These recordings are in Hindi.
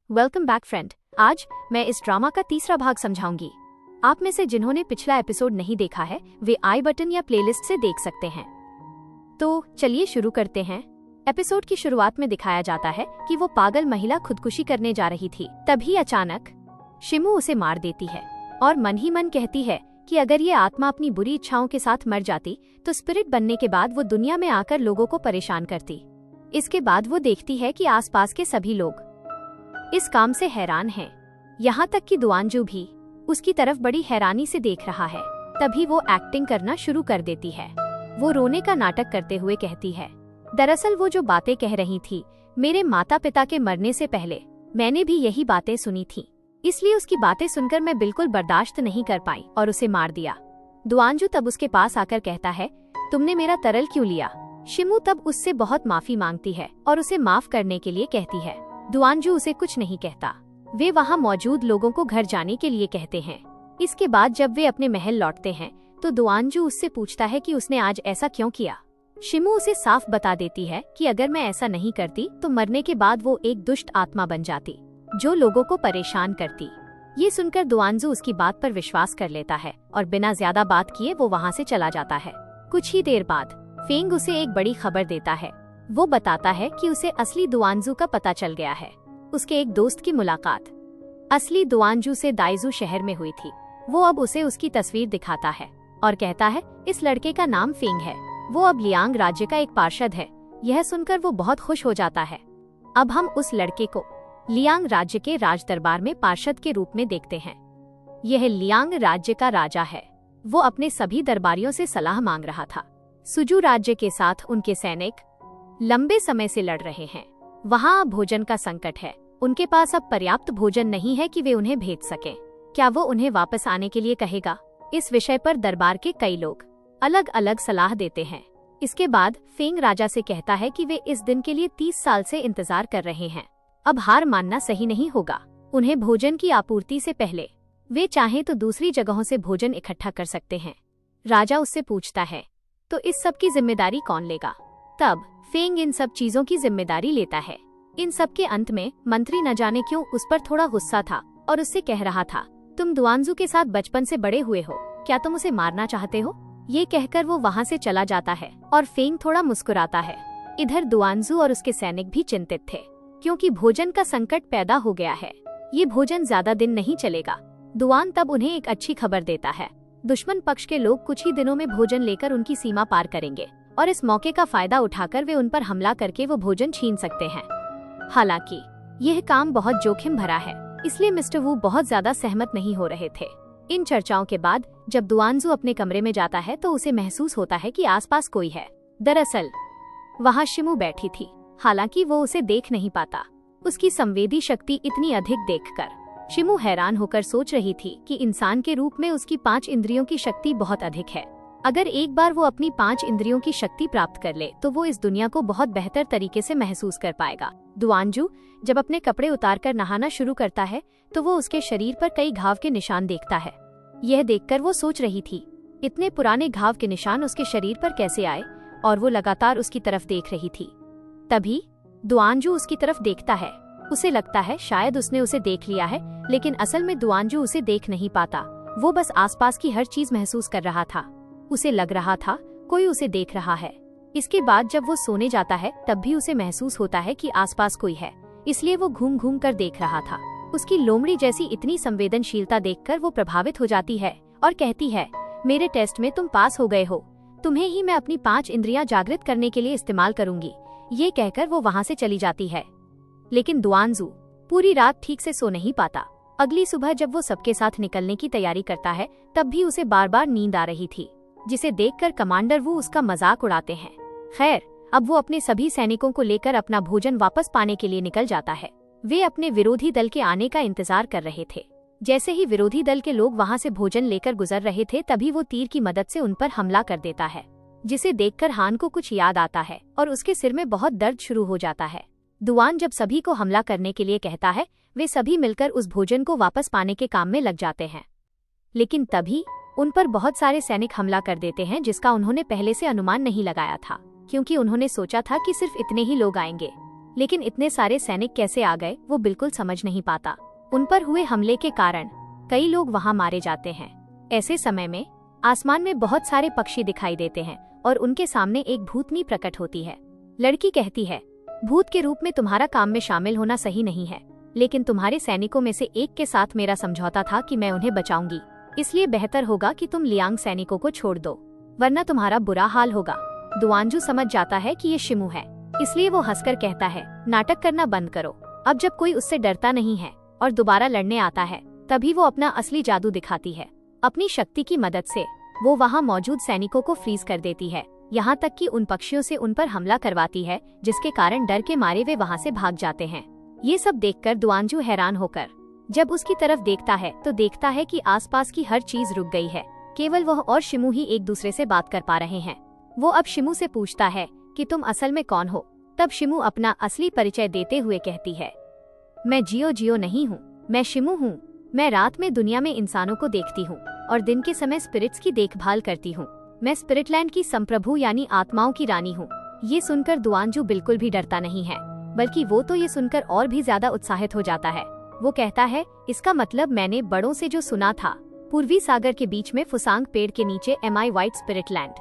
Welcome back friend. आज मैं इस ड्रामा का तीसरा भाग समझाऊंगी। आप में से जिन्होंने पिछला एपिसोड नहीं देखा है वे आई बटन या प्लेलिस्ट से देख सकते हैं। तो चलिए शुरू करते हैं। एपिसोड की शुरुआत में दिखाया जाता है कि वो पागल महिला खुदकुशी करने जा रही थी। तभी अचानक शिमू उसे मार देती है और मन ही मन कहती है कि अगर ये आत्मा अपनी बुरी इच्छाओं के साथ मर जाती तो स्पिरिट बनने के बाद वो दुनिया में आकर लोगों को परेशान करती। इसके बाद वो देखती है कि आसपास के सभी लोग इस काम से हैरान हैं। यहाँ तक कि दुआनजू भी उसकी तरफ बड़ी हैरानी से देख रहा है। तभी वो एक्टिंग करना शुरू कर देती है। वो रोने का नाटक करते हुए कहती है, दरअसल वो जो बातें कह रही थी मेरे माता पिता के मरने से पहले मैंने भी यही बातें सुनी थी, इसलिए उसकी बातें सुनकर मैं बिल्कुल बर्दाश्त नहीं कर पाई और उसे मार दिया। दुआनजू तब उसके पास आकर कहता है, तुमने मेरा तरल क्यों लिया? शिमू तब उससे बहुत माफी मांगती है और उसे माफ करने के लिए कहती है। दुआनजू उसे कुछ नहीं कहता। वे वहाँ मौजूद लोगों को घर जाने के लिए कहते हैं। इसके बाद जब वे अपने महल लौटते हैं तो दुआनजू उससे पूछता है कि उसने आज ऐसा क्यों किया। शिमू उसे साफ बता देती है कि अगर मैं ऐसा नहीं करती तो मरने के बाद वो एक दुष्ट आत्मा बन जाती जो लोगों को परेशान करती। ये सुनकर दुआनजू उसकी बात पर विश्वास कर लेता है और बिना ज्यादा बात किए वो वहाँ से चला जाता है। कुछ ही देर बाद फेंग उसे एक बड़ी खबर देता है। वो बताता है कि उसे असली दुआनजू का पता चल गया है। उसके एक दोस्त की मुलाकात असली दुआनजू से दाइजू शहर में हुई थी। वो अब उसे उसकी तस्वीर दिखाता है और कहता है इस लड़के का नाम फेंग है। वो अब लियांग राज्य का एक पार्षद है। यह सुनकर वो बहुत खुश हो जाता है। अब हम उस लड़के को लियांग राज्य के राज दरबार में पार्षद के रूप में देखते हैं। यह लियांग राज्य का राजा है। वो अपने सभी दरबारियों से सलाह मांग रहा था। सुजू राज्य के साथ उनके सैनिक लंबे समय से लड़ रहे हैं। वहाँ अब भोजन का संकट है। उनके पास अब पर्याप्त भोजन नहीं है कि वे उन्हें भेज सकें। क्या वो उन्हें वापस आने के लिए कहेगा? इस विषय पर दरबार के कई लोग अलग अलग सलाह देते हैं। इसके बाद फेंग राजा से कहता है कि वे इस दिन के लिए 30 साल से इंतजार कर रहे हैं। अब हार मानना सही नहीं होगा। उन्हें भोजन की आपूर्ति से पहले वे चाहें तो दूसरी जगहों से भोजन इकट्ठा कर सकते हैं। राजा उससे पूछता है, तो इस सब की जिम्मेदारी कौन लेगा? तब फेंग इन सब चीजों की जिम्मेदारी लेता है। इन सब के अंत में मंत्री न जाने क्यों उस पर थोड़ा गुस्सा था और उससे कह रहा था, तुम दुआनजू के साथ बचपन से बड़े हुए हो, क्या तुम उसे मारना चाहते हो? ये कहकर वो वहाँ से चला जाता है और फेंग थोड़ा मुस्कुराता है। इधर दुआनजू और उसके सैनिक भी चिंतित थे क्योंकि भोजन का संकट पैदा हो गया है। ये भोजन ज्यादा दिन नहीं चलेगा। दुआन तब उन्हें एक अच्छी खबर देता है। दुश्मन पक्ष के लोग कुछ ही दिनों में भोजन लेकर उनकी सीमा पार करेंगे और इस मौके का फायदा उठाकर वे उन पर हमला करके वो भोजन छीन सकते हैं। हालांकि यह काम बहुत जोखिम भरा है, इसलिए मिस्टर वू बहुत ज्यादा सहमत नहीं हो रहे थे। इन चर्चाओं के बाद जब दुआनजू अपने कमरे में जाता है तो उसे महसूस होता है कि आसपास कोई है। दरअसल वहाँ शिमू बैठी थी। हालांकि वो उसे देख नहीं पाता। उसकी संवेदी शक्ति इतनी अधिक देखकर शिमू हैरान होकर सोच रही थी कि इंसान के रूप में उसकी 5 इंद्रियों की शक्ति बहुत अधिक है। अगर एक बार वो अपनी 5 इंद्रियों की शक्ति प्राप्त कर ले तो वो इस दुनिया को बहुत बेहतर तरीके से महसूस कर पाएगा। दुआनजू जब अपने कपड़े उतारकर नहाना शुरू करता है तो वो उसके शरीर पर कई घाव के निशान देखता है। यह देखकर वो सोच रही थी, इतने पुराने घाव के निशान उसके शरीर पर कैसे आए, और वो लगातार उसकी तरफ देख रही थी। तभी दुआनजू उसकी तरफ देखता है। उसे लगता है शायद उसने उसे देख लिया है, लेकिन असल में दुआनजू उसे देख नहीं पाता। वो बस आसपास की हर चीज महसूस कर रहा था। उसे लग रहा था कोई उसे देख रहा है। इसके बाद जब वो सोने जाता है तब भी उसे महसूस होता है कि आसपास कोई है, इसलिए वो घूम घूम कर देख रहा था। उसकी लोमड़ी जैसी इतनी संवेदनशीलता देखकर वो प्रभावित हो जाती है और कहती है, मेरे टेस्ट में तुम पास हो गए हो। तुम्हें ही मैं अपनी 5 इंद्रियां जागृत करने के लिए इस्तेमाल करूंगी। ये कहकर वो वहाँ से चली जाती है। लेकिन दुआनजू पूरी रात ठीक से सो नहीं पाता। अगली सुबह जब वो सबके साथ निकलने की तैयारी करता है तब भी उसे बार बार नींद आ रही थी, जिसे देखकर कमांडर वो उसका मजाक उड़ाते हैं। खैर, अब वो अपने सभी सैनिकों को लेकर अपना भोजन वापस पाने के लिए निकल जाता है। वे अपने विरोधी दल के आने का इंतजार कर रहे थे। जैसे ही विरोधी दल के लोग वहाँ से भोजन लेकर गुजर रहे थे तभी वो तीर की मदद से उन पर हमला कर देता है, जिसे देखकर हान को कुछ याद आता है और उसके सिर में बहुत दर्द शुरू हो जाता है। दुआन जब सभी को हमला करने के लिए कहता है, वे सभी मिलकर उस भोजन को वापस पाने के काम में लग जाते हैं। लेकिन तभी उन पर बहुत सारे सैनिक हमला कर देते हैं, जिसका उन्होंने पहले से अनुमान नहीं लगाया था, क्योंकि उन्होंने सोचा था कि सिर्फ इतने ही लोग आएंगे। लेकिन इतने सारे सैनिक कैसे आ गए वो बिल्कुल समझ नहीं पाता। उन पर हुए हमले के कारण कई लोग वहाँ मारे जाते हैं। ऐसे समय में आसमान में बहुत सारे पक्षी दिखाई देते हैं और उनके सामने एक भूतनी प्रकट होती है। लड़की कहती है, भूत के रूप में तुम्हारा काम में शामिल होना सही नहीं है, लेकिन तुम्हारे सैनिकों में से एक के साथ मेरा समझौता था कि मैं उन्हें बचाऊंगी, इसलिए बेहतर होगा कि तुम लियांग सैनिकों को छोड़ दो, वरना तुम्हारा बुरा हाल होगा। दुआनजू समझ जाता है कि ये शिमू है, इसलिए वो हंसकर कहता है, नाटक करना बंद करो। अब जब कोई उससे डरता नहीं है और दोबारा लड़ने आता है, तभी वो अपना असली जादू दिखाती है। अपनी शक्ति की मदद से वो वहाँ मौजूद सैनिकों को फ्रीज कर देती है, यहाँ तक कि उन पक्षियों से उन पर हमला करवाती है, जिसके कारण डर के मारे वे वहाँ से भाग जाते हैं। ये सब देखकर दुआनजू हैरान होकर जब उसकी तरफ देखता है तो देखता है कि आसपास की हर चीज रुक गई है, केवल वह और शिमू ही एक दूसरे से बात कर पा रहे हैं। वो अब शिमू से पूछता है कि तुम असल में कौन हो। तब शिमू अपना असली परिचय देते हुए कहती है, मैं जियो जियो नहीं हूँ, मैं शिमू हूँ। मैं रात में दुनिया में इंसानों को देखती हूँ और दिन के समय स्पिरिट्स की देखभाल करती हूँ। मैं स्पिरिटलैंड की संप्रभु यानी आत्माओं की रानी हूँ। ये सुनकर दुआनजू बिल्कुल भी डरता नहीं है, बल्कि वो तो ये सुनकर और भी ज्यादा उत्साहित हो जाता है। वो कहता है, इसका मतलब मैंने बड़ों से जो सुना था, पूर्वी सागर के बीच में फुसांग पेड़ के नीचे एमआई वाइट स्पिरिटलैंड,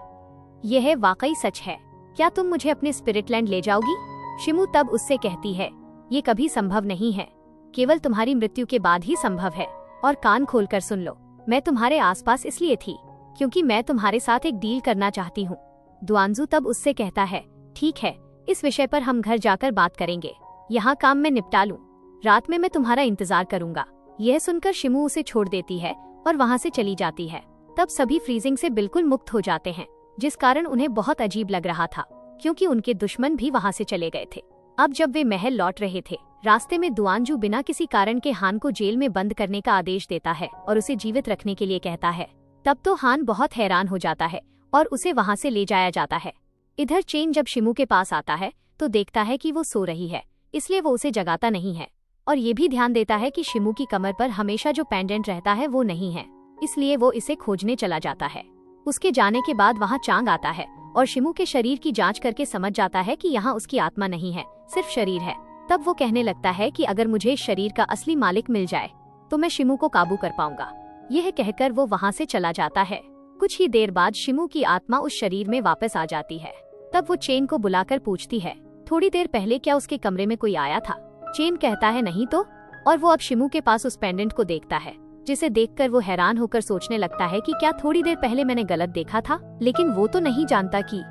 यह वाकई सच है। क्या तुम मुझे अपने स्पिरिटलैंड ले जाओगी? शिमू तब उससे कहती है, ये कभी संभव नहीं है, केवल तुम्हारी मृत्यु के बाद ही संभव है। और कान खोलकर सुन लो, मैं तुम्हारे आसपास इसलिए थी क्योंकि मैं तुम्हारे साथ एक डील करना चाहती हूँ। दुआनजू तब उससे कहता है, ठीक है, इस विषय पर हम घर जाकर बात करेंगे, यहाँ काम मैं निपटा लूँ, रात में मैं तुम्हारा इंतजार करूंगा। यह सुनकर शिमू उसे छोड़ देती है और वहाँ से चली जाती है। तब सभी फ्रीजिंग से बिल्कुल मुक्त हो जाते हैं, जिस कारण उन्हें बहुत अजीब लग रहा था, क्योंकि उनके दुश्मन भी वहाँ से चले गए थे। अब जब वे महल लौट रहे थे, रास्ते में दुआनजू बिना किसी कारण के हान को जेल में बंद करने का आदेश देता है और उसे जीवित रखने के लिए कहता है। तब तो हान बहुत हैरान हो जाता है और उसे वहाँ से ले जाया जाता है। इधर चेन जब शिमू के पास आता है तो देखता है कि वो सो रही है, इसलिए वो उसे जगाता नहीं है और ये भी ध्यान देता है कि शिमू की कमर पर हमेशा जो पेंडेंट रहता है वो नहीं है, इसलिए वो इसे खोजने चला जाता है। उसके जाने के बाद वहाँ चांग आता है और शिमू के शरीर की जांच करके समझ जाता है कि यहाँ उसकी आत्मा नहीं है, सिर्फ शरीर है। तब वो कहने लगता है कि अगर मुझे इस शरीर का असली मालिक मिल जाए तो मैं शिमू को काबू कर पाऊंगा। यह कहकर वो वहाँ से चला जाता है। कुछ ही देर बाद शिमू की आत्मा उस शरीर में वापस आ जाती है। तब वो चेन को बुलाकर पूछती है, थोड़ी देर पहले क्या उसके कमरे में कोई आया था? चेन कहता है, नहीं तो। और वो अब शिमू के पास उस पेंडेंट को देखता है, जिसे देखकर वो हैरान होकर सोचने लगता है कि क्या थोड़ी देर पहले मैंने गलत देखा था। लेकिन वो तो नहीं जानता कि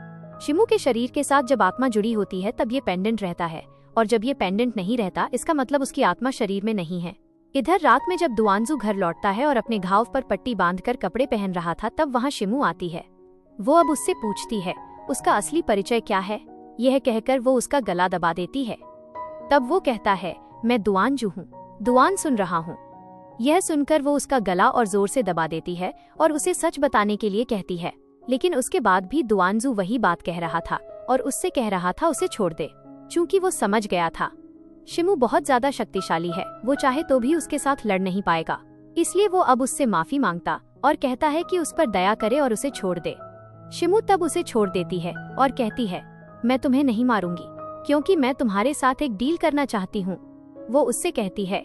शिमू के शरीर के साथ जब आत्मा जुड़ी होती है तब ये पेंडेंट रहता है, और जब ये पेंडेंट नहीं रहता इसका मतलब उसकी आत्मा शरीर में नहीं है। इधर रात में जब दुआनजू घर लौटता है और अपने घाव पर पट्टी बांधकर कपड़े पहन रहा था, तब वहाँ शिमू आती है। वो अब उससे पूछती है उसका असली परिचय क्या है। यह कहकर वो उसका गला दबा देती है। तब वो कहता है, मैं दुआनजू हूँ, दुआन सुन रहा हूँ। यह सुनकर वो उसका गला और जोर से दबा देती है और उसे सच बताने के लिए कहती है। लेकिन उसके बाद भी दुआनजू वही बात कह रहा था और उससे कह रहा था उसे छोड़ दे, चूँकि वो समझ गया था शिमू बहुत ज्यादा शक्तिशाली है, वो चाहे तो भी उसके साथ लड़ नहीं पाएगा। इसलिए वो अब उससे माफी मांगता और कहता है कि उस पर दया करे और उसे छोड़ दे। शिमू तब उसे छोड़ देती है और कहती है, मैं तुम्हें नहीं मारूंगी क्योंकि मैं तुम्हारे साथ एक डील करना चाहती हूँ। वो उससे कहती है,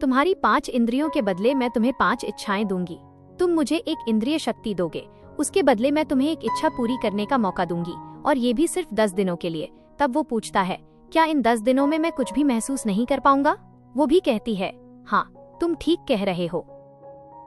तुम्हारी 5 इंद्रियों के बदले मैं तुम्हें 5 इच्छाएं दूंगी। तुम मुझे एक इंद्रिय शक्ति दोगे, उसके बदले मैं तुम्हें एक इच्छा पूरी करने का मौका दूंगी, और ये भी सिर्फ 10 दिनों के लिए। तब वो पूछता है, क्या इन 10 दिनों में मैं कुछ भी महसूस नहीं कर पाऊंगा? वो भी कहती है, हाँ, तुम ठीक कह रहे हो।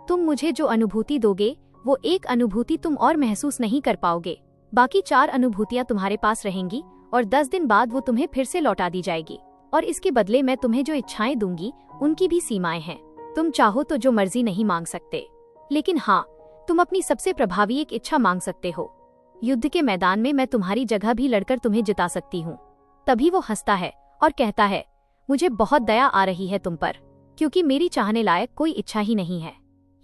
तुम मुझे जो अनुभूति दोगे वो एक अनुभूति तुम और महसूस नहीं कर पाओगे, बाकी 4 अनुभूतियां तुम्हारे पास रहेंगी और 10 दिन बाद वो तुम्हें फिर से लौटा दी जाएगी। और इसके बदले मैं तुम्हें जो इच्छाएं दूंगी उनकी भी सीमाएं हैं। तुम चाहो तो जो मर्जी नहीं मांग सकते, लेकिन हाँ, तुम अपनी सबसे प्रभावी एक इच्छा मांग सकते हो। युद्ध के मैदान में मैं तुम्हारी जगह भी लड़कर तुम्हें जिता सकती हूँ। तभी वो हंसता है और कहता है, मुझे बहुत दया आ रही है तुम पर, क्योंकि मेरी चाहने लायक कोई इच्छा ही नहीं है।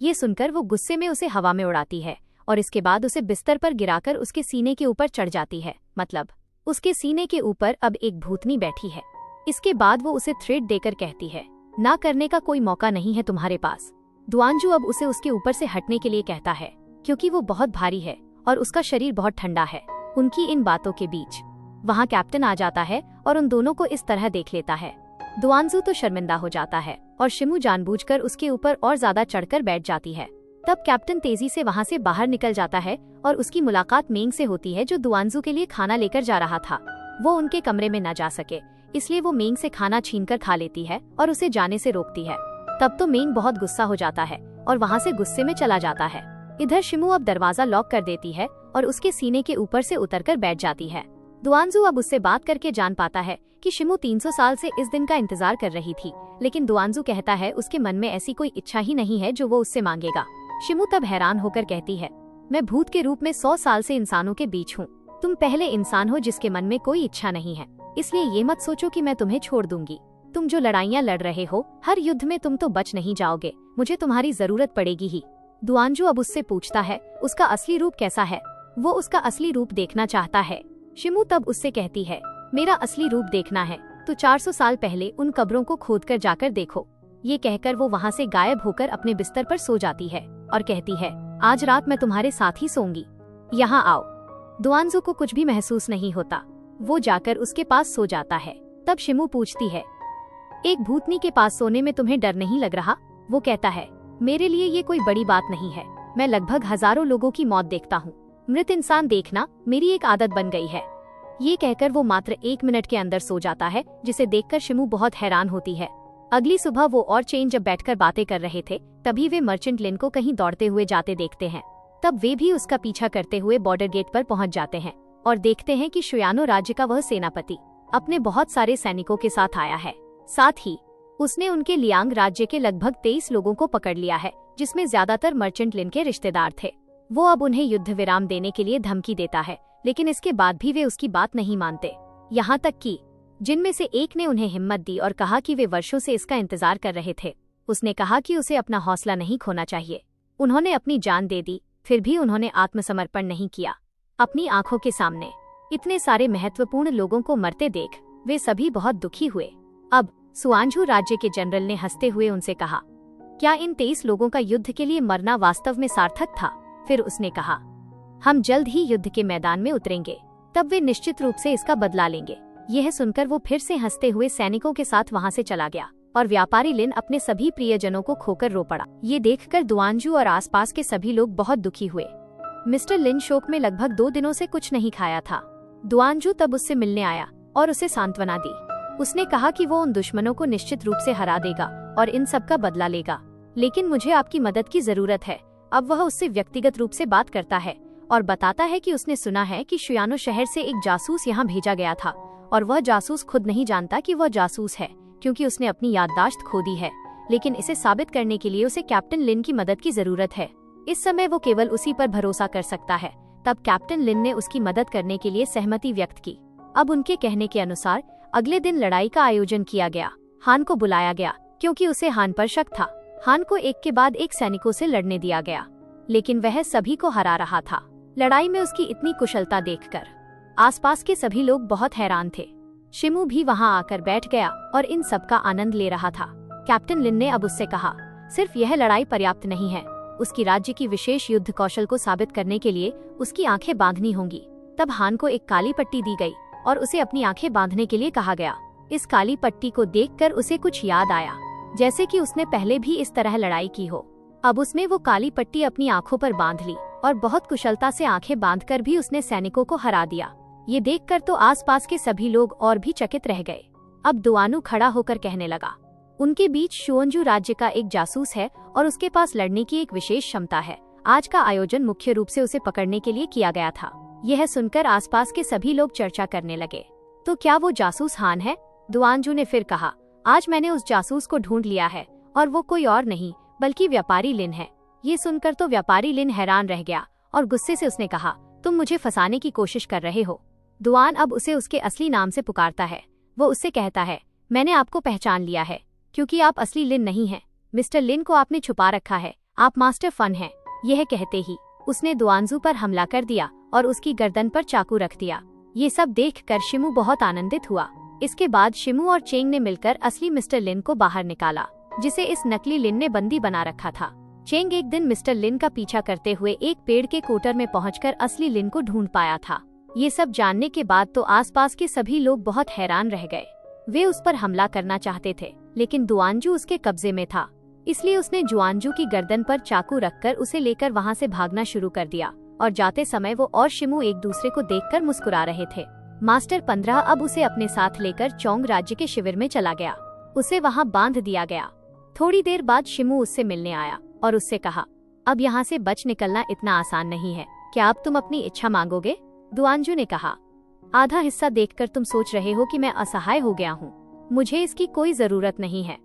ये सुनकर वो गुस्से में उसे हवा में उड़ाती है और इसके बाद उसे बिस्तर पर गिराकर उसके सीने के ऊपर चढ़ जाती है। मतलब उसके सीने के ऊपर अब एक भूतनी बैठी है। इसके बाद वो उसे थ्रेड देकर कहती है, ना करने का कोई मौका नहीं है तुम्हारे पास। दुआनजू अब उसे उसके ऊपर से हटने के लिए कहता है, क्योंकि वो बहुत भारी है और उसका शरीर बहुत ठंडा है। उनकी इन बातों के बीच वहाँ कैप्टन आ जाता है और उन दोनों को इस तरह देख लेता है। दुआनजू तो शर्मिंदा हो जाता है और शिमू जानबूझकर उसके ऊपर और ज्यादा चढ़कर बैठ जाती है। तब कैप्टन तेजी से वहाँ से बाहर निकल जाता है और उसकी मुलाकात मेंग से होती है, जो दुआनजू के लिए खाना लेकर जा रहा था। वो उनके कमरे में न जा सके, इसलिए वो मेंग से खाना छीनकर खा लेती है और उसे जाने से रोकती है। तब तो मेंग बहुत गुस्सा हो जाता है और वहाँ से गुस्से में चला जाता है। इधर शिमू अब दरवाजा लॉक कर देती है और उसके सीने के ऊपर से उतरकर बैठ जाती है। दुआनजू अब उससे बात करके जान पाता है कि शिमू 300 साल से इस दिन का इंतजार कर रही थी, लेकिन दुआनजू कहता है उसके मन में ऐसी कोई इच्छा ही नहीं है जो वो उससे मांगेगा। शिमू तब हैरान होकर कहती है, मैं भूत के रूप में 100 साल से इंसानों के बीच हूँ। तुम पहले इंसान हो जिसके मन में कोई इच्छा नहीं है, इसलिए ये मत सोचो कि मैं तुम्हें छोड़ दूंगी। तुम जो लड़ाइयाँ लड़ रहे हो, हर युद्ध में तुम तो बच नहीं जाओगे, मुझे तुम्हारी जरूरत पड़ेगी ही। दुआनजू अब उससे पूछता है उसका असली रूप कैसा है। वो उसका असली रूप देखना चाहता है। शिमू तब उससे कहती है, मेरा असली रूप देखना है तो 400 साल पहले उन कब्रों को खोदकर जाकर देखो। ये कहकर वो वहाँ से गायब होकर अपने बिस्तर पर सो जाती है और कहती है, आज रात मैं तुम्हारे साथ ही सोऊंगी, यहाँ आओ। दुआनजू को कुछ भी महसूस नहीं होता। वो जाकर उसके पास सो जाता है। तब शिमू पूछती है, एक भूतनी के पास सोने में तुम्हें डर नहीं लग रहा? वो कहता है, मेरे लिए ये कोई बड़ी बात नहीं है, मैं लगभग हजारों लोगों की मौत देखता हूँ। मृत इंसान देखना मेरी एक आदत बन गई है। ये कहकर वो मात्र 1 मिनट के अंदर सो जाता है, जिसे देखकर शिमू बहुत हैरान होती है। अगली सुबह वो और चेन जब बैठकर बातें कर रहे थे, तभी वे मर्चेंट लिन को कहीं दौड़ते हुए जाते देखते हैं। तब वे भी उसका पीछा करते हुए बॉर्डर गेट पर पहुंच जाते हैं और देखते हैं कि शुयानो राज्य का वह सेनापति अपने बहुत सारे सैनिकों के साथ आया है। साथ ही उसने उनके लियांग राज्य के लगभग 23 लोगों को पकड़ लिया है, जिसमें ज्यादातर मर्चेंट लिन के रिश्तेदार थे। वो अब उन्हें युद्ध विराम देने के लिए धमकी देता है, लेकिन इसके बाद भी वे उसकी बात नहीं मानते। यहाँ तक कि जिनमें से एक ने उन्हें हिम्मत दी और कहा कि वे वर्षों से इसका इंतजार कर रहे थे। उसने कहा कि उसे अपना हौसला नहीं खोना चाहिए। उन्होंने अपनी जान दे दी, फिर भी उन्होंने आत्मसमर्पण नहीं किया। अपनी आंखों के सामने इतने सारे महत्वपूर्ण लोगों को मरते देख वे सभी बहुत दुखी हुए। अब सुआंझू राज्य के जनरल ने हंसते हुए उनसे कहा, क्या इन 23 लोगों का युद्ध के लिए मरना वास्तव में सार्थक था? फिर उसने कहा, हम जल्द ही युद्ध के मैदान में उतरेंगे, तब वे निश्चित रूप से इसका बदला लेंगे। यह सुनकर वो फिर से हंसते हुए सैनिकों के साथ वहां से चला गया और व्यापारी लिन अपने सभी प्रियजनों को खोकर रो पड़ा। ये देखकर दुआनजू और आसपास के सभी लोग बहुत दुखी हुए। मिस्टर लिन शोक में लगभग 2 दिनों से कुछ नहीं खाया था। दुआनजू तब उससे मिलने आया और उसे सांत्वना दी। उसने कहा कि वो उन दुश्मनों को निश्चित रूप से हरा देगा और इन सब का बदला लेगा, लेकिन मुझे आपकी मदद की जरूरत है। अब वह उससे व्यक्तिगत रूप से बात करता है और बताता है कि उसने सुना है कि शुयानो शहर से एक जासूस यहाँ भेजा गया था और वह जासूस खुद नहीं जानता कि वह जासूस है, क्योंकि उसने अपनी याददाश्त खो दी है। लेकिन इसे साबित करने के लिए उसे कैप्टन लिन की मदद की जरूरत है। इस समय वो केवल उसी पर भरोसा कर सकता है। तब कैप्टन लिन ने उसकी मदद करने के लिए सहमति व्यक्त की। अब उनके कहने के अनुसार अगले दिन लड़ाई का आयोजन किया गया। हान को बुलाया गया क्योंकि उसे हान पर शक था। हान को एक के बाद एक सैनिकों से लड़ने दिया गया, लेकिन वह सभी को हरा रहा था। लड़ाई में उसकी इतनी कुशलता देखकर आसपास के सभी लोग बहुत हैरान थे। शिमू भी वहां आकर बैठ गया और इन सब का आनंद ले रहा था। कैप्टन लिन ने अब उससे कहा, सिर्फ यह लड़ाई पर्याप्त नहीं है, उसकी राज्य की विशेष युद्ध कौशल को साबित करने के लिए उसकी आंखें बांधनी होंगी। तब हान को एक काली पट्टी दी गई और उसे अपनी आंखें बांधने के लिए कहा गया। इस काली पट्टी को देखकर उसे कुछ याद आया, जैसे कि उसने पहले भी इस तरह लड़ाई की हो। अब उसने वो काली पट्टी अपनी आंखों पर बांध ली और बहुत कुशलता से आंखें बांधकर भी उसने सैनिकों को हरा दिया। ये देखकर तो आसपास के सभी लोग और भी चकित रह गए। अब दुआनू खड़ा होकर कहने लगा, उनके बीच शुओंजू राज्य का एक जासूस है और उसके पास लड़ने की एक विशेष क्षमता है। आज का आयोजन मुख्य रूप से उसे पकड़ने के लिए किया गया था। यह सुनकर आसपास के सभी लोग चर्चा करने लगे। तो क्या वो जासूस हान है? दुआनजू ने फिर कहा, आज मैंने उस जासूस को ढूंढ लिया है और वो कोई और नहीं बल्कि व्यापारी लिन है। ये सुनकर तो व्यापारी लिन हैरान रह गया और गुस्से से उसने कहा, तुम मुझे फंसाने की कोशिश कर रहे हो। दुआन अब उसे उसके असली नाम से पुकारता है। वो उससे कहता है, मैंने आपको पहचान लिया है क्योंकि आप असली लिन नहीं हैं। मिस्टर लिन को आपने छुपा रखा है, आप मास्टर फन हैं। यह कहते ही उसने दुआनजू पर हमला कर दिया और उसकी गर्दन पर चाकू रख दिया। ये सब देखकर शिमू बहुत आनंदित हुआ। इसके बाद शिमू और चेंग ने मिलकर असली मिस्टर लिन को बाहर निकाला, जिसे इस नकली लिन ने बंदी बना रखा था। चेंग एक दिन मिस्टर लिन का पीछा करते हुए एक पेड़ के कोटर में पहुंचकर असली लिन को ढूंढ पाया था। ये सब जानने के बाद तो आसपास के सभी लोग बहुत हैरान रह गए। वे उस पर हमला करना चाहते थे, लेकिन दुआनजू उसके कब्जे में था। इसलिए उसने जुआनजू की गर्दन पर चाकू रखकर उसे लेकर वहाँ से भागना शुरू कर दिया। और जाते समय वो और शिमू एक दूसरे को देखकर मुस्कुरा रहे थे। मास्टर 15 अब उसे अपने साथ लेकर चोंग राज्य के शिविर में चला गया। उसे वहाँ बांध दिया गया। थोड़ी देर बाद शिमू उससे मिलने आया और उससे कहा, अब यहाँ से बच निकलना इतना आसान नहीं है, क्या अब तुम अपनी इच्छा मांगोगे? दुआनजू ने कहा, आधा हिस्सा देखकर तुम सोच रहे हो कि मैं असहाय हो गया हूँ। मुझे इसकी कोई जरूरत नहीं है।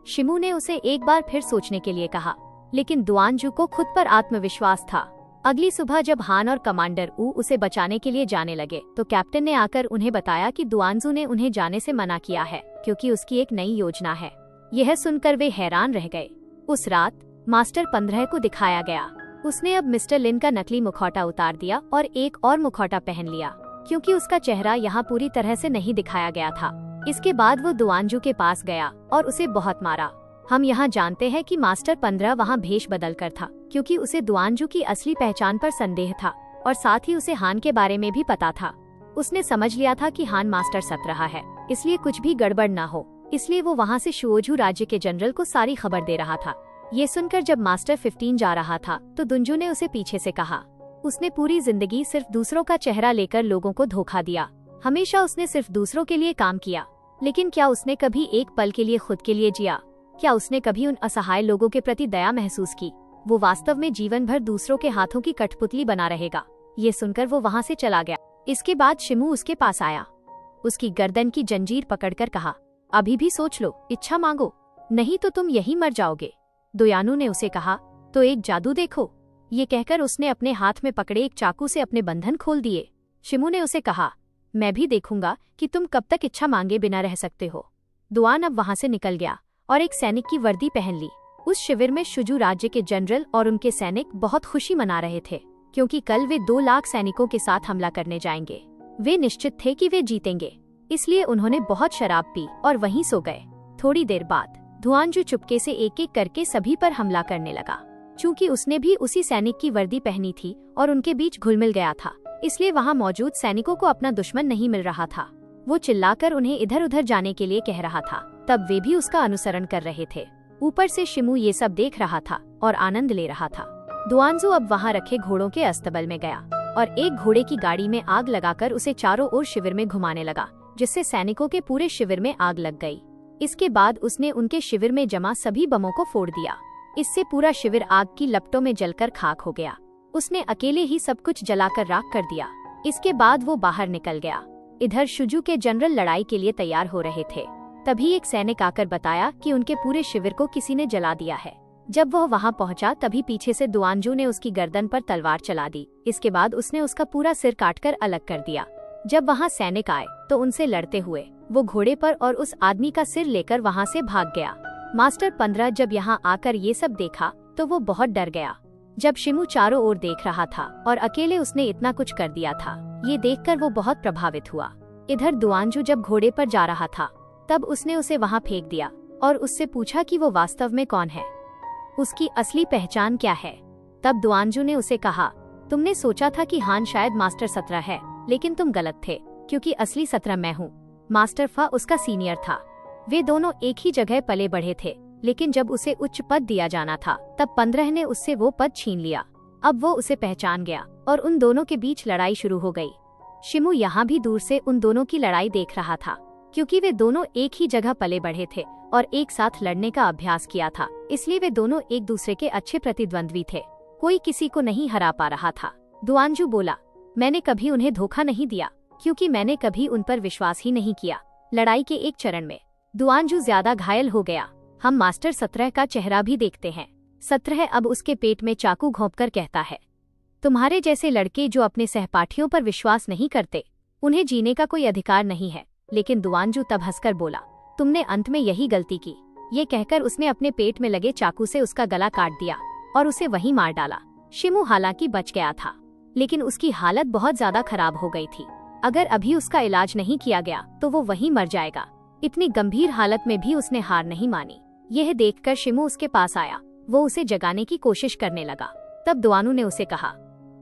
शिमू ने उसे एक बार फिर सोचने के लिए कहा, लेकिन दुआनजू को खुद पर आत्मविश्वास था। अगली सुबह जब हान और कमांडर ऊ उसे बचाने के लिए जाने लगे, तो कैप्टन ने आकर उन्हें बताया कि दुआनजू ने उन्हें जाने से मना किया है, क्योंकि उसकी एक नई योजना है। यह सुनकर वे हैरान रह गए। उस रात मास्टर 15 को दिखाया गया। उसने अब मिस्टर लिन का नकली मुखौटा उतार दिया और एक और मुखौटा पहन लिया, क्योंकि उसका चेहरा यहाँ पूरी तरह से नहीं दिखाया गया था। इसके बाद वो दुआनजू के पास गया और उसे बहुत मारा। हम यहाँ जानते हैं कि मास्टर 15 वहाँ भेष बदल कर था, क्योंकि उसे दुआनजू की असली पहचान पर संदेह था और साथ ही उसे हान के बारे में भी पता था। उसने समझ लिया था कि हान मास्टर 17 है, इसलिए कुछ भी गड़बड़ ना हो, इसलिए वो वहाँ से शुओझू राज्य के जनरल को सारी खबर दे रहा था। ये सुनकर जब मास्टर 15 जा रहा था, तो दुंजू ने उसे पीछे से कहा, उसने पूरी जिंदगी सिर्फ दूसरों का चेहरा लेकर लोगों को धोखा दिया। हमेशा उसने सिर्फ दूसरों के लिए काम किया, लेकिन क्या उसने कभी एक पल के लिए खुद के लिए जिया? क्या उसने कभी उन असहाय लोगों के प्रति दया महसूस की? वो वास्तव में जीवन भर दूसरों के हाथों की कठपुतली बना रहेगा। ये सुनकर वो वहाँ से चला गया। इसके बाद शिमू उसके पास आया। उसकी गर्दन की जंजीर पकड़कर कहा, अभी भी सोच लो, इच्छा मांगो, नहीं तो तुम यहीं मर जाओगे। दोयानु ने उसे कहा, तो एक जादू देखो। ये कहकर उसने अपने हाथ में पकड़े एक चाकू से अपने बंधन खोल दिए। शिमू ने उसे कहा, मैं भी देखूंगा कि तुम कब तक इच्छा मांगे बिना रह सकते हो। दुआन अब वहाँ से निकल गया और एक सैनिक की वर्दी पहन ली। उस शिविर में शुजू राज्य के जनरल और उनके सैनिक बहुत खुशी मना रहे थे, क्योंकि कल वे 2 लाख सैनिकों के साथ हमला करने जाएंगे। वे निश्चित थे कि वे जीतेंगे, इसलिए उन्होंने बहुत शराब पी और वहीं सो गए। थोड़ी देर बाद दुआनजू चुपके से एक एक करके सभी पर हमला करने लगा। चूँकि उसने भी उसी सैनिक की वर्दी पहनी थी और उनके बीच घुल मिल गया था, इसलिए वहाँ मौजूद सैनिकों को अपना दुश्मन नहीं मिल रहा था। वो चिल्लाकर उन्हें इधर उधर जाने के लिए कह रहा था, तब वे भी उसका अनुसरण कर रहे थे। ऊपर से शिमू ये सब देख रहा था और आनंद ले रहा था। दुआनजू अब वहाँ रखे घोड़ों के अस्तबल में गया और एक घोड़े की गाड़ी में आग लगाकर उसे चारों ओर शिविर में घुमाने लगा, जिससे सैनिकों के पूरे शिविर में आग लग गई। इसके बाद उसने उनके शिविर में जमा सभी बमों को फोड़ दिया। इससे पूरा शिविर आग की लपटों में जलकर खाक हो गया। उसने अकेले ही सब कुछ जलाकर राख कर दिया। इसके बाद वो बाहर निकल गया। इधर शुजू के जनरल लड़ाई के लिए तैयार हो रहे थे। तभी एक सैनिक आकर बताया कि उनके पूरे शिविर को किसी ने जला दिया है। जब वह वहां पहुंचा, तभी पीछे से दुआनजू ने उसकी गर्दन पर तलवार चला दी। इसके बाद उसने उसका पूरा सिर काटकर अलग कर दिया। जब वहां सैनिक आए तो उनसे लड़ते हुए वो घोड़े पर और उस आदमी का सिर लेकर वहां से भाग गया। मास्टर 15 जब यहाँ आकर ये सब देखा तो वो बहुत डर गया। जब शिमू चारों ओर देख रहा था और अकेले उसने इतना कुछ कर दिया था, ये देखकर वो बहुत प्रभावित हुआ। इधर दुआनजू जब घोड़े पर जा रहा था, तब उसने उसे वहां फेंक दिया और उससे पूछा कि वो वास्तव में कौन है, उसकी असली पहचान क्या है। तब दुआनजू ने उसे कहा, तुमने सोचा था कि हान शायद मास्टर 17 है, लेकिन तुम गलत थे, क्योंकि असली 17 मैं हूँ। मास्टर फा उसका सीनियर था। वे दोनों एक ही जगह पले बढ़े थे, लेकिन जब उसे उच्च पद दिया जाना था, तब 15 ने उससे वो पद छीन लिया। अब वो उसे पहचान गया और उन दोनों के बीच लड़ाई शुरू हो गई। शिमू यहाँ भी दूर से उन दोनों की लड़ाई देख रहा था, क्योंकि वे दोनों एक ही जगह पले बढ़े थे और एक साथ लड़ने का अभ्यास किया था, इसलिए वे दोनों एक दूसरे के अच्छे प्रतिद्वंद्वी थे। कोई किसी को नहीं हरा पा रहा था। दुआनजू बोला, मैंने कभी उन्हें धोखा नहीं दिया, क्योंकि मैंने कभी उन पर विश्वास ही नहीं किया। लड़ाई के एक चरण में दुआनजू ज्यादा घायल हो गया। हम मास्टर 17 का चेहरा भी देखते हैं। 17 अब उसके पेट में चाकू घोंपकर कहता है, तुम्हारे जैसे लड़के जो अपने सहपाठियों पर विश्वास नहीं करते, उन्हें जीने का कोई अधिकार नहीं है। लेकिन दुआनजू तब हंसकर बोला, तुमने अंत में यही गलती की। ये कहकर उसने अपने पेट में लगे चाकू से उसका गला काट दिया और उसे वहीं मार डाला। शिमू हालांकि बच गया था, लेकिन उसकी हालत बहुत ज्यादा खराब हो गई थी। अगर अभी उसका इलाज नहीं किया गया तो वो वहीं मर जाएगा। इतनी गंभीर हालत में भी उसने हार नहीं मानी। यह देखकर शिमू उसके पास आया। वो उसे जगाने की कोशिश करने लगा। तब दुआनू ने उसे कहा,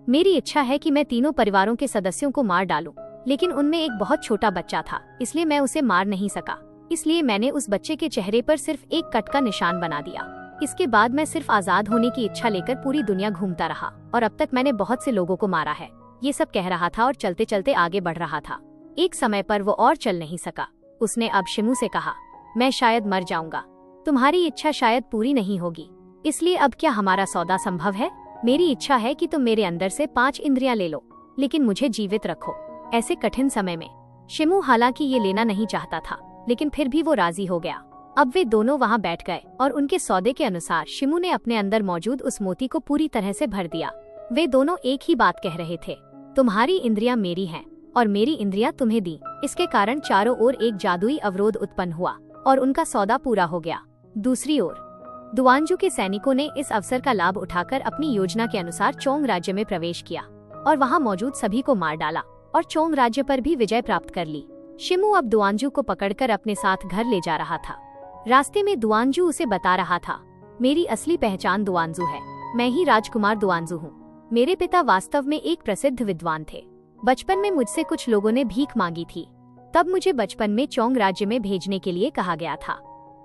मेरी इच्छा है कि मैं तीनों परिवारों के सदस्यों को मार डालूं, लेकिन उनमें एक बहुत छोटा बच्चा था, इसलिए मैं उसे मार नहीं सका। इसलिए मैंने उस बच्चे के चेहरे पर सिर्फ एक कट का निशान बना दिया। इसके बाद मैं सिर्फ आजाद होने की इच्छा लेकर पूरी दुनिया घूमता रहा और अब तक मैंने बहुत से लोगों को मारा है। ये सब कह रहा था और चलते चलते आगे बढ़ रहा था। एक समय पर वो और चल नहीं सका। उसने अब शिमू से कहा, मैं शायद मर जाऊंगा, तुम्हारी इच्छा शायद पूरी नहीं होगी, इसलिए अब क्या हमारा सौदा संभव है? मेरी इच्छा है कि तुम मेरे अंदर से 5 इंद्रियां ले लो, लेकिन मुझे जीवित रखो। ऐसे कठिन समय में शिमू हालांकि ये लेना नहीं चाहता था, लेकिन फिर भी वो राजी हो गया। अब वे दोनों वहां बैठ गए और उनके सौदे के अनुसार शिमू ने अपने अंदर मौजूद उस मोती को पूरी तरह से भर दिया। वे दोनों एक ही बात कह रहे थे, तुम्हारी इंद्रियां मेरी हैं और मेरी इंद्रियां तुम्हें दी। इसके कारण चारों ओर एक जादुई अवरोध उत्पन्न हुआ और उनका सौदा पूरा हो गया। दूसरी ओर दुआनजू के सैनिकों ने इस अवसर का लाभ उठाकर अपनी योजना के अनुसार चोंग राज्य में प्रवेश किया और वहां मौजूद सभी को मार डाला और चोंग राज्य पर भी विजय प्राप्त कर ली। शिमू अब दुआनजू को पकड़कर अपने साथ घर ले जा रहा था। रास्ते में दुआनजू उसे बता रहा था, मेरी असली पहचान दुआनजू है, मैं ही राजकुमार दुआनजू हूँ। मेरे पिता वास्तव में एक प्रसिद्ध विद्वान थे। बचपन में मुझसे कुछ लोगों ने भीख मांगी थी, तब मुझे बचपन में चोंग राज्य में भेजने के लिए कहा गया था,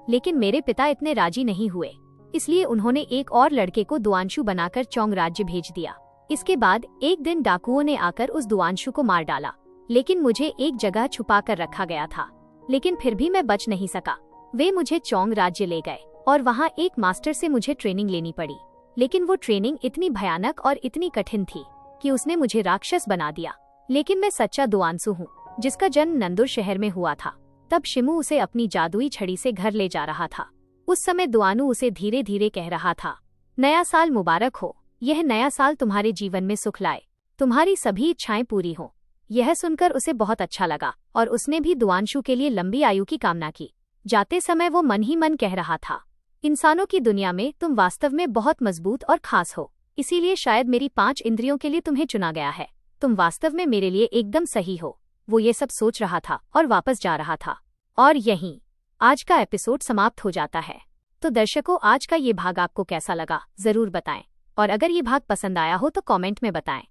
लेकिन मेरे पिता इतने राजी नहीं हुए, इसलिए उन्होंने एक और लड़के को दुआनशु बनाकर चोंग राज्य भेज दिया। इसके बाद एक दिन डाकुओं ने आकर उस दुआनशु को मार डाला, लेकिन मुझे एक जगह छुपा कर रखा गया था, लेकिन फिर भी मैं बच नहीं सका। वे मुझे चोंग राज्य ले गए और वहाँ एक मास्टर से मुझे ट्रेनिंग लेनी पड़ी, लेकिन वो ट्रेनिंग इतनी भयानक और इतनी कठिन थी कि उसने मुझे राक्षस बना दिया। लेकिन मैं सच्चा दुआनशु हूँ, जिसका जन्म नंदुर शहर में हुआ था। तब शिमू उसे अपनी जादुई छड़ी से घर ले जा रहा था। उस समय दुआनू उसे धीरे धीरे कह रहा था, नया साल मुबारक हो, यह नया साल तुम्हारे जीवन में सुख लाए, तुम्हारी सभी इच्छाएं पूरी हो। यह सुनकर उसे बहुत अच्छा लगा और उसने भी दुआनशु के लिए लंबी आयु की कामना की। जाते समय वो मन ही मन कह रहा था, इंसानों की दुनिया में तुम वास्तव में बहुत मजबूत और खास हो, इसीलिए शायद मेरी 5 इंद्रियों के लिए तुम्हें चुना गया है। तुम वास्तव में मेरे लिए एकदम सही हो। वो ये सब सोच रहा था और वापस जा रहा था। और यहीं आज का एपिसोड समाप्त हो जाता है। तो दर्शकों, आज का ये भाग आपको कैसा लगा जरूर बताएं, और अगर ये भाग पसंद आया हो तो कमेंट में बताएं।